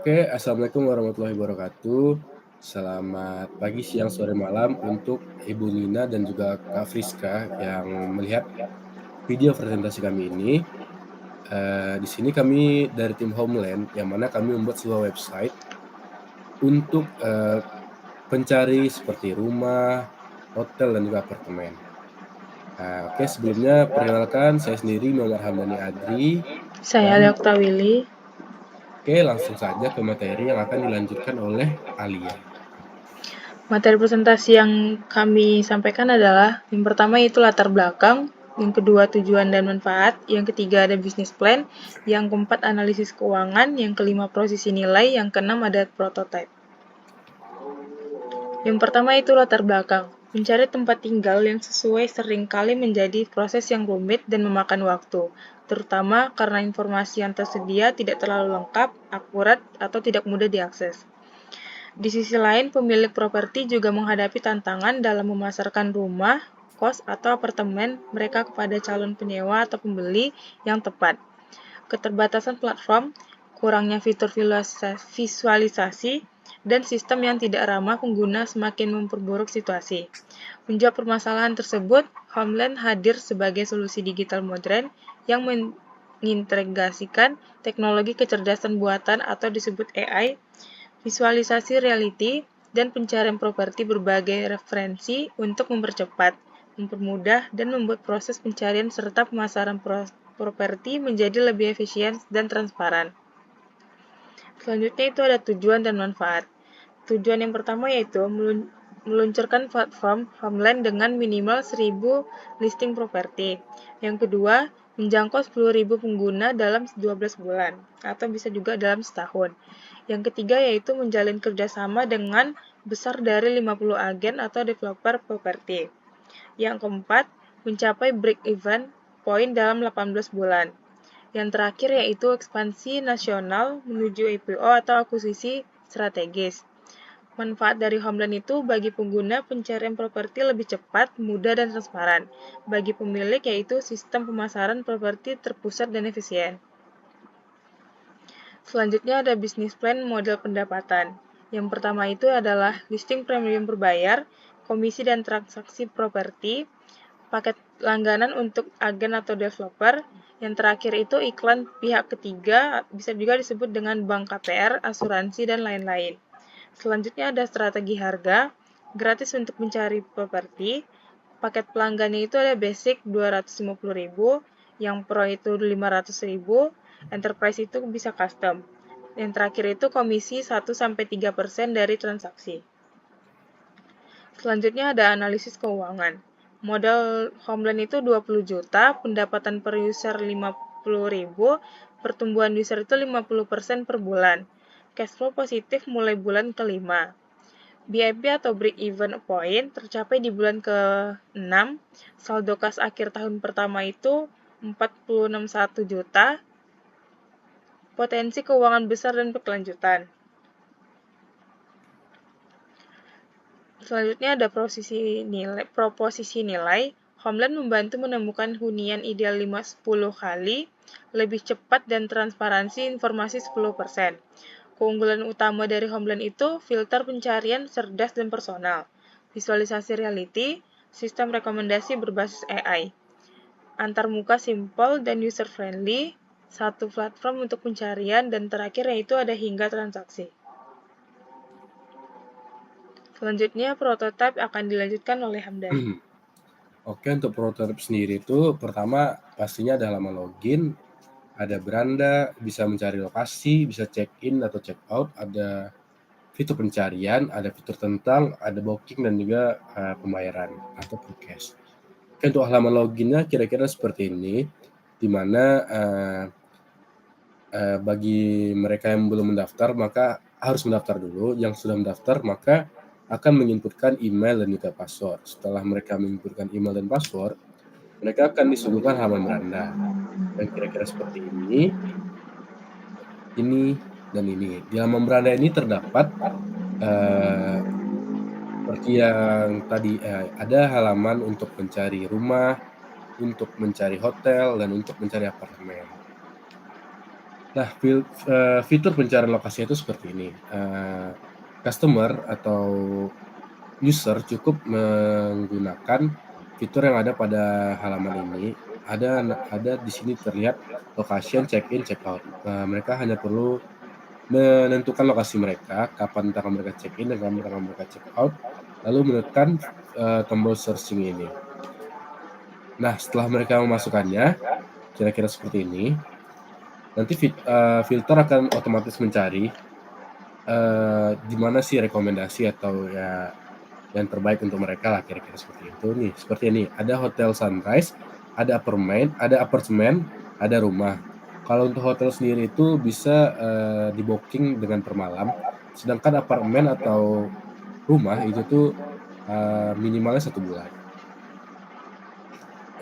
Oke, assalamualaikum warahmatullahi wabarakatuh. Selamat pagi, siang, sore, malam untuk Ibu Nina dan juga Kak Friska yang melihat video presentasi kami ini. Di sini kami dari tim Homeland, yang mana kami membuat sebuah website untuk pencari seperti rumah, hotel, dan juga apartemen. Oke, sebelumnya perkenalkan saya sendiri Muhammad Hamdani Adri, Saya dan Dr. Willy. oke langsung saja ke materi yang akan dilanjutkan oleh Alia. Materi presentasi yang kami sampaikan adalah yang pertama itu latar belakang, yang kedua tujuan dan manfaat, yang ketiga ada bisnis plan, yang keempat analisis keuangan, yang kelima prosesi nilai, yang keenam ada prototype. Yang pertama itu latar belakang. Mencari tempat tinggal yang sesuai seringkali menjadi proses yang rumit dan memakan waktu, terutama karena informasi yang tersedia tidak terlalu lengkap, akurat, atau tidak mudah diakses. Di sisi lain, pemilik properti juga menghadapi tantangan dalam memasarkan rumah, kos, atau apartemen mereka kepada calon penyewa atau pembeli yang tepat. Keterbatasan platform, kurangnya fitur visualisasi, dan sistem yang tidak ramah pengguna semakin memperburuk situasi. Menjawab permasalahan tersebut, Homeland hadir sebagai solusi digital modern yang mengintegrasikan teknologi kecerdasan buatan atau disebut AI, visualisasi reality, dan pencarian properti berbagai referensi untuk mempercepat, mempermudah, dan membuat proses pencarian serta pemasaran properti menjadi lebih efisien dan transparan. Selanjutnya itu ada tujuan dan manfaat. Tujuan yang pertama yaitu meluncurkan platform Homeland dengan minimal 1.000 listing properti. Yang kedua, menjangkau 10.000 pengguna dalam 12 bulan, atau bisa juga dalam setahun. Yang ketiga yaitu menjalin kerjasama dengan besar dari 50 agen atau developer properti. Yang keempat, mencapai break-even point dalam 18 bulan. Yang terakhir yaitu ekspansi nasional menuju IPO atau akuisisi strategis. Manfaat dari Homeland itu bagi pengguna pencarian properti lebih cepat, mudah, dan transparan. Bagi pemilik yaitu sistem pemasaran properti terpusat dan efisien. Selanjutnya ada bisnis plan model pendapatan. Yang pertama itu adalah listing premium berbayar, komisi dan transaksi properti, paket langganan untuk agen atau developer. Yang terakhir itu iklan pihak ketiga, bisa juga disebut dengan bank KPR, asuransi, dan lain-lain. Selanjutnya ada strategi harga, gratis untuk mencari properti. Paket pelanggannya itu ada basic 250.000, yang pro itu 500.000, enterprise itu bisa custom. Yang terakhir itu komisi 1-3% dari transaksi. Selanjutnya ada analisis keuangan. Modal Homeland itu 20 juta, pendapatan per user 50.000, pertumbuhan user itu 50% per bulan. Cash flow positif mulai bulan ke-5. BIP atau break even point tercapai di bulan ke-6. Saldo kas akhir tahun pertama itu 46,1 juta. Potensi keuangan besar dan berkelanjutan. Selanjutnya ada proposisi nilai. Homeland membantu menemukan hunian ideal 5-10 kali, lebih cepat dan transparansi informasi 10%. Keunggulan utama dari Homeland itu filter pencarian cerdas dan personal, visualisasi reality, sistem rekomendasi berbasis AI, antarmuka simple dan user friendly, satu platform untuk pencarian, dan terakhir yaitu ada hingga transaksi. Selanjutnya, prototipe akan dilanjutkan oleh Hamdani. Oke, untuk prototipe sendiri itu pertama pastinya ada halaman login, ada beranda, bisa mencari lokasi, bisa check-in atau check-out, ada fitur pencarian, ada fitur tentang, ada booking, dan juga pembayaran atau pre-cash. Oke, untuk halaman loginnya kira-kira seperti ini, di mana bagi mereka yang belum mendaftar maka harus mendaftar dulu. Yang sudah mendaftar maka akan menginputkan email dan juga password. Setelah mereka menginputkan email dan password, mereka akan disuguhkan halaman beranda yang kira-kira seperti ini dan ini. Di halaman beranda ini terdapat seperti yang tadi ada halaman untuk mencari rumah, untuk mencari hotel, dan untuk mencari apartemen. Nah, fitur pencarian lokasinya itu seperti ini, customer atau user cukup menggunakan fitur yang ada pada halaman ini. Ada di sini terlihat location, check-in, check-out. Mereka hanya perlu menentukan lokasi mereka, kapan tanggal mereka check-in dan kapan tanggal mereka check-out, lalu menekan, tombol searching ini. Nah, setelah mereka memasukkannya, kira-kira seperti ini, nanti filter akan otomatis mencari, di mana sih rekomendasi atau ya yang terbaik untuk mereka lah kira-kira seperti itu nih. Seperti ini, ada Hotel Sunrise, ada apartemen, ada rumah. Kalau untuk hotel sendiri itu bisa, di-booking dengan per malam, sedangkan apartemen atau rumah itu tuh, minimalnya 1 bulan.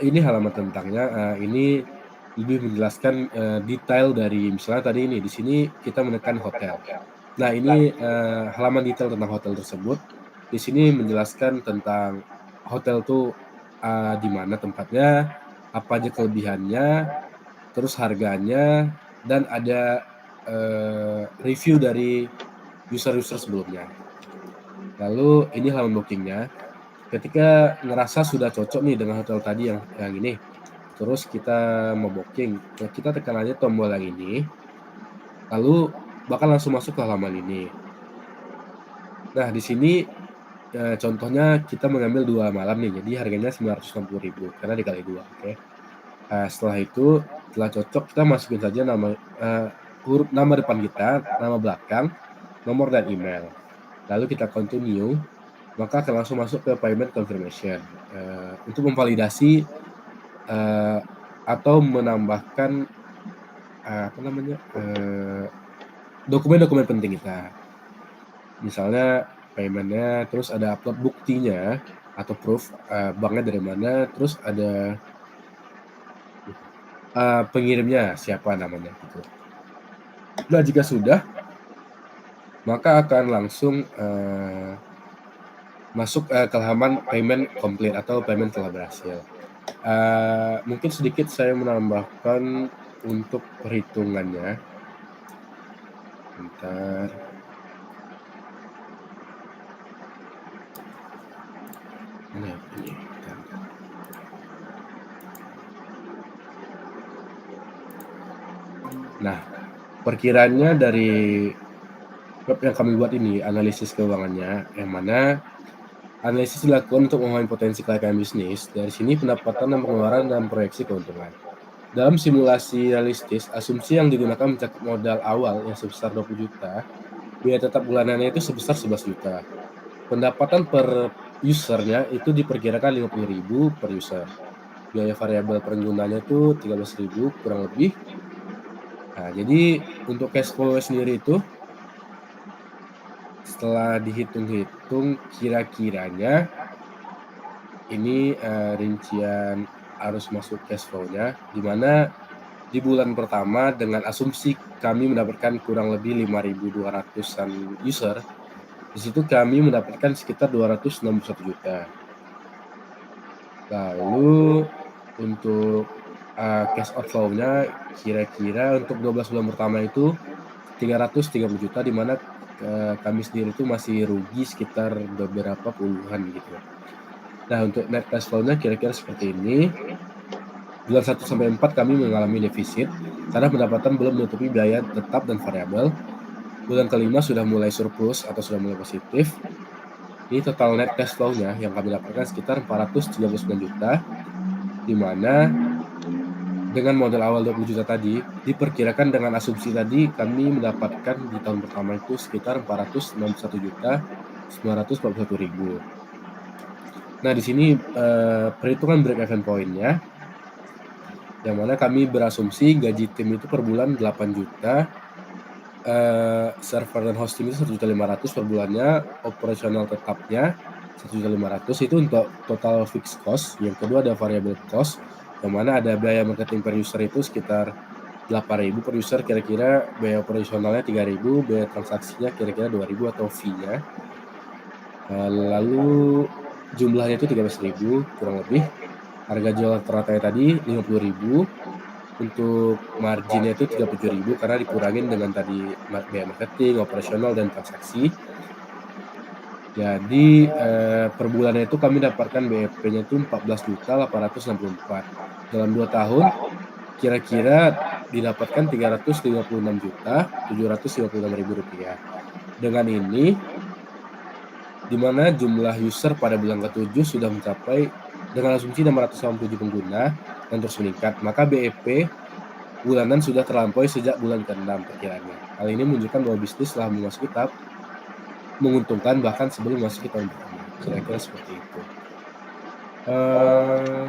Ini halaman tentangnya, ini lebih menjelaskan, detail dari misalnya tadi ini, di sini kita menekan hotel. Nah ini, halaman detail tentang hotel tersebut. Di sini menjelaskan tentang hotel tuh, di mana tempatnya, apa aja kelebihannya, terus harganya, dan ada, review dari user-user sebelumnya. Lalu ini halaman booking-nya, ketika ngerasa sudah cocok nih dengan hotel tadi yang ini, terus kita mau booking, kita tekan aja tombol yang ini, lalu bakal langsung masuk ke halaman ini. Nah di sini contohnya kita mengambil 2 malam nih, jadi harganya 960.000 karena dikali 2, oke. Setelah itu, setelah cocok kita masukin saja nama depan kita, nama belakang, nomor dan email. Lalu kita continue, maka akan langsung masuk ke payment confirmation, untuk memvalidasi, atau menambahkan, apa namanya, dokumen-dokumen penting kita. Misalnya payment-nya, terus ada upload buktinya atau proof, banknya dari mana, terus ada, pengirimnya siapa namanya gitu. Nah jika sudah, maka akan langsung, masuk, ke halaman payment complete atau payment telah berhasil. Mungkin sedikit saya menambahkan untuk perhitungannya, bentar, mana ya ini, bentar. Nah, perkiraannya dari web yang kami buat ini, analisis keuangannya, yang mana analisis dilakukan untuk memahami potensi kelaikan bisnis. Dari sini pendapatan dan pengeluaran dan proyeksi keuntungan. Dalam simulasi realistis, asumsi yang digunakan mencakup modal awal yang sebesar 20 juta, biaya tetap bulanannya itu sebesar 11 juta. Pendapatan per usernya itu diperkirakan 50.000 per user. Biaya variabel penggunanya itu 13.000 kurang lebih. Nah, jadi untuk cash flow sendiri itu setelah dihitung-hitung kira-kiranya ini, rincian arus masuk cash flow-nya, di mana di bulan pertama dengan asumsi kami mendapatkan kurang lebih 5.200-an user, di situ kami mendapatkan sekitar 261 juta. Lalu untuk, cash outflow-nya kira-kira untuk 12 bulan pertama itu 330 juta, di mana, kami sendiri itu masih rugi sekitar beberapa puluhan gitu. Nah untuk net cash flow-nya kira-kira seperti ini. Bulan 1 sampai 4 kami mengalami defisit, karena pendapatan belum menutupi biaya tetap dan variabel. Bulan kelima sudah mulai surplus atau sudah mulai positif. Ini total net cash flow-nya yang kami dapatkan sekitar 439 juta, di mana dengan modal awal 20 juta tadi, diperkirakan dengan asumsi tadi kami mendapatkan di tahun pertama itu sekitar 491.941.000. Nah di sini, perhitungan break even point-nya, yang mana kami berasumsi gaji tim itu per bulan 8 juta, server dan hosting itu 1.500.000 per bulannya, operasional tetapnya 1.500.000 itu untuk total fixed cost. Yang kedua ada variable cost, yang mana ada biaya marketing per user itu sekitar 8.000 per user, kira-kira biaya operasionalnya 3.000, biaya transaksinya kira-kira 2.000 atau fee-nya. Lalu jumlahnya itu 13.000 kurang lebih. Harga jual teratanya tadi 50.000. untuk marginnya itu 37.000 karena dikurangin dengan tadi biaya marketing, operasional, dan transaksi. Jadi, per bulannya itu kami dapatkan BEP-nya itu 14.864. Dalam 2 tahun kira-kira didapatkan Rp356.756.000. Dengan ini, di mana jumlah user pada bulan ke-7 sudah mencapai dengan asumsi 687 pengguna dan terus meningkat, maka BEP bulanan sudah terlampaui sejak bulan ke-6 perkiraannya. Hal ini menunjukkan bahwa bisnis telah memasuki tahap menguntungkan bahkan sebelum memasuki tahun pertama, kira-kira seperti itu. Eee,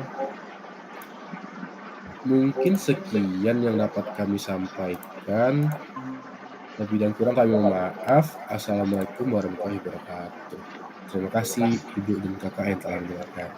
Mungkin sekian yang dapat kami sampaikan, lebih dan kurang kami mohon maaf. Assalamualaikum warahmatullahi wabarakatuh. Terima kasih Ibu dan Kakak yang telah mendengarkan.